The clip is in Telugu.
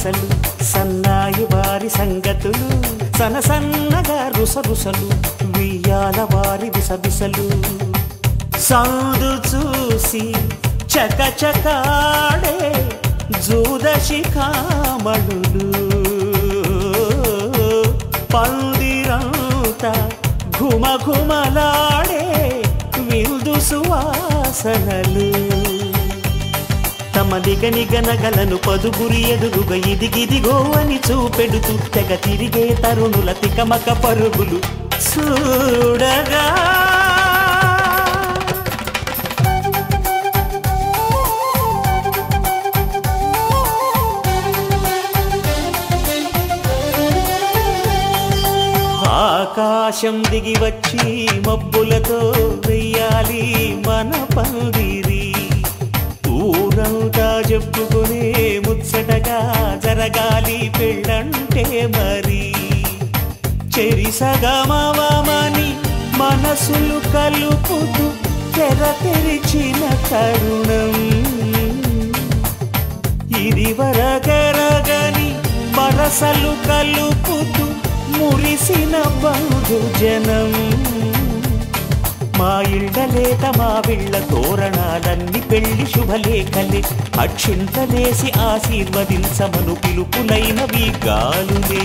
బానిసలు సన్నాయి వారి సంగతులు సన సన్నగా రుసరుసలు వియ్యాల వారి విసబిసలు సౌదు చూసి చకచకాడే జూదశిఖామణులు పందిరంతా ఘుమఘుమలాడే విందు సువాసనలు తమ నిగనిగనగలను పదుగురి ఎదురుగా ఇదిగిదిగో అని చూపెడుతూ తెగ తిరిగే తరుణుల తికమక పరుగులు చూడగా ఆకాశం దిగి వచ్చి మబ్బులతో వెయ్యాలి మన పందిరి ఊరంతా చెప్పుకునే ముచ్చటగా జరగాలి పెళ్ళంటే మరి చెరిసగమవమని మనసులు కలుపుతూ తెర తెరిచిన తరుణం ఇది వరగరగని వరసలు కలుపుతూ మురిసిన బంధుజనం మా ఇళ్ళలేక మా విళ్ళ తోరణాలన్నీ పెళ్లి శుభలేఖలే అక్షింతలేసి ఆశీర్వదించమను పిలుపులైనవి గాలులే